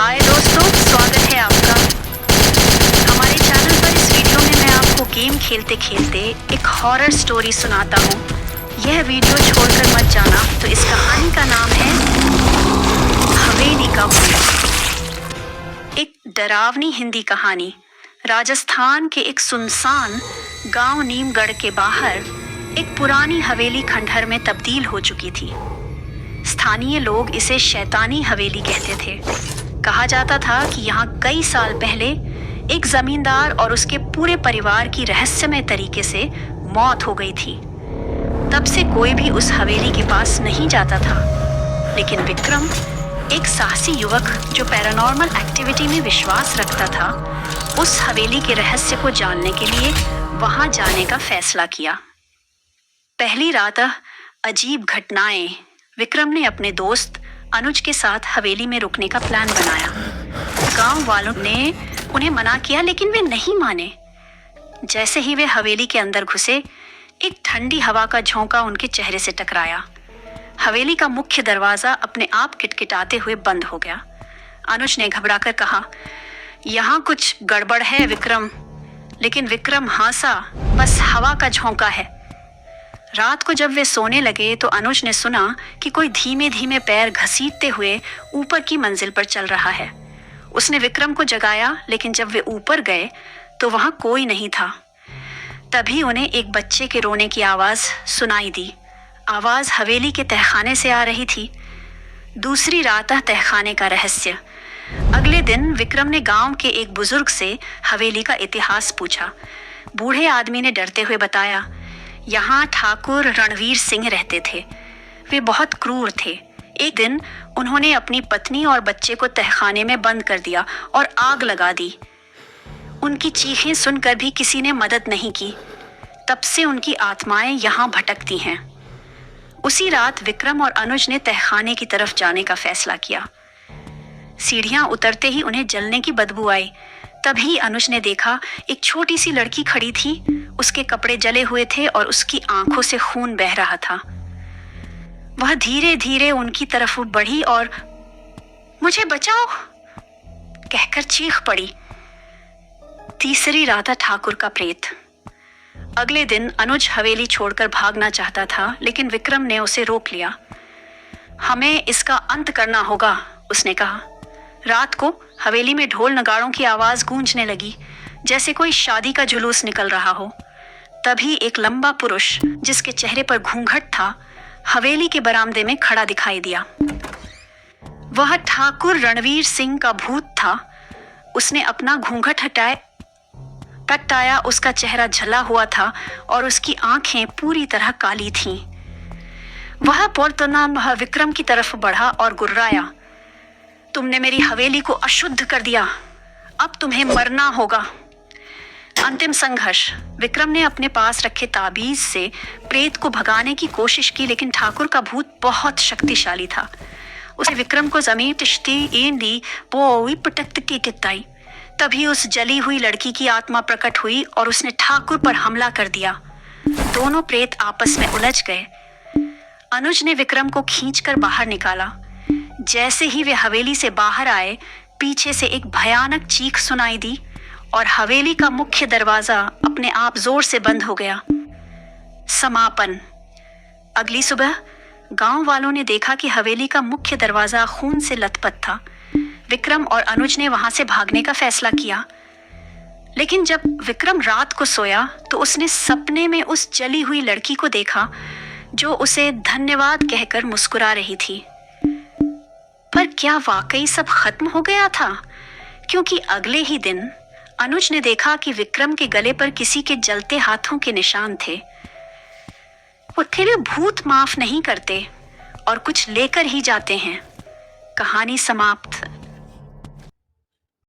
हाय दोस्तों, स्वागत है आपका हमारे चैनल पर। इस वीडियो में मैं आपको गेम खेलते खेलते एक हॉरर स्टोरी सुनाता हूँ। यह वीडियो छोड़कर मत जाना। तो इस कहानी का नाम है हवेली का भूत। एक डरावनी हिंदी कहानी। राजस्थान के एक सुनसान गांव नीमगढ़ के बाहर एक पुरानी हवेली खंडहर में तब्दील हो चुकी थी। स्थानीय लोग इसे शैतानी हवेली कहते थे। कहा जाता था कि यहाँ कई साल पहले एक जमींदार और उसके पूरे परिवार की रहस्यमय तरीके से मौत हो गई थी। तब से कोई भी उस हवेली के पास नहीं जाता था। लेकिन विक्रम, एक साहसी युवक जो पैरानॉर्मल एक्टिविटी में विश्वास रखता था, उस हवेली के रहस्य को जानने के लिए वहां जाने का फैसला किया। पहली रात अजीब घटनाएं। विक्रम ने अपने दोस्त अनुज के साथ हवेली में रुकने का प्लान बनाया। गांव वालों ने उन्हें मना किया, लेकिन वे नहीं माने। जैसे ही वे हवेली के अंदर घुसे, एक ठंडी हवा का झोंका उनके चेहरे से टकराया। हवेली का मुख्य दरवाजा अपने आप किटकिटाते हुए बंद हो गया। अनुज ने घबराकर कहा, यहाँ कुछ गड़बड़ है विक्रम। लेकिन विक्रम हंसा, बस हवा का झोंका है। रात को जब वे सोने लगे तो अनुज ने सुना कि कोई धीमे धीमे पैर घसीटते हुए ऊपर की मंजिल पर चल रहा है। उसने विक्रम को जगाया, लेकिन जब वे ऊपर गए तो वहां कोई नहीं था। तभी उन्हें एक बच्चे के रोने की आवाज सुनाई दी। आवाज हवेली के तहखाने से आ रही थी। दूसरी रात तहखाने का रहस्य। अगले दिन विक्रम ने गांव के एक बुजुर्ग से हवेली का इतिहास पूछा। बूढ़े आदमी ने डरते हुए बताया, यहाँ ठाकुर रणवीर सिंह रहते थे। वे बहुत क्रूर थे। एक दिन उन्होंने अपनी पत्नी और बच्चे को तहखाने में बंद कर दिया और आग लगा दी। उनकी चीखें सुनकर भी किसी ने मदद नहीं की। तब से उनकी आत्माएं यहाँ भटकती हैं। उसी रात विक्रम और अनुज ने तहखाने की तरफ जाने का फैसला किया। सीढ़ियां उतरते ही उन्हें जलने की बदबू आई। तभी अनुज ने देखा, एक छोटी सी लड़की खड़ी थी। उसके कपड़े जले हुए थे और उसकी आंखों से खून बह रहा था। वह धीरे धीरे उनकी तरफ बढ़ी और मुझे बचाओ कहकर चीख पड़ी। तीसरी रात ठाकुर का प्रेत। अगले दिन अनुज हवेली छोड़कर भागना चाहता था, लेकिन विक्रम ने उसे रोक लिया। हमें इसका अंत करना होगा, उसने कहा। रात को हवेली में ढोल नगाड़ों की आवाज गूंजने लगी, जैसे कोई शादी का जुलूस निकल रहा हो। तभी एक लंबा पुरुष, जिसके चेहरे पर घूंघट था, हवेली के बरामदे में खड़ा दिखाई दिया। वह ठाकुर रणवीर सिंह का भूत था। उसने अपना घूंघट हटाया। उसका चेहरा झला हुआ था और उसकी आंखें पूरी तरह काली थीं। वह पुरतना विक्रम की तरफ बढ़ा और गुर्राया, तुमने मेरी हवेली को अशुद्ध कर दिया। अब तुम्हें मरना होगा। अंतिम संघर्ष। विक्रम ने अपने पास रखे ताबीज से प्रेत को भगाने की कोशिश की, लेकिन ठाकुर का भूत बहुत शक्तिशाली था। उसने विक्रम को जमीन पटक के किताई। तभी उस जली हुई लड़की की आत्मा प्रकट हुई और उसने ठाकुर पर हमला कर दिया। दोनों प्रेत आपस में उलझ गए। अनुज ने विक्रम को खींचकर बाहर निकाला। जैसे ही वे हवेली से बाहर आए, पीछे से एक भयानक चीख सुनाई दी और हवेली का मुख्य दरवाजा अपने आप जोर से बंद हो गया। समापन। अगली सुबह गांव वालों ने देखा कि हवेली का मुख्य दरवाजा खून से लथपथ था। विक्रम और अनुज ने वहां से भागने का फैसला किया। लेकिन जब विक्रम रात को सोया तो उसने सपने में उस जली हुई लड़की को देखा, जो उसे धन्यवाद कहकर मुस्कुरा रही थी। पर क्या वाकई सब खत्म हो गया था? क्योंकि अगले ही दिन अनुज ने देखा कि विक्रम के गले पर किसी के जलते हाथों के निशान थे। वो थे भूत माफ नहीं करते और कुछ लेकर ही जाते हैं। कहानी समाप्त।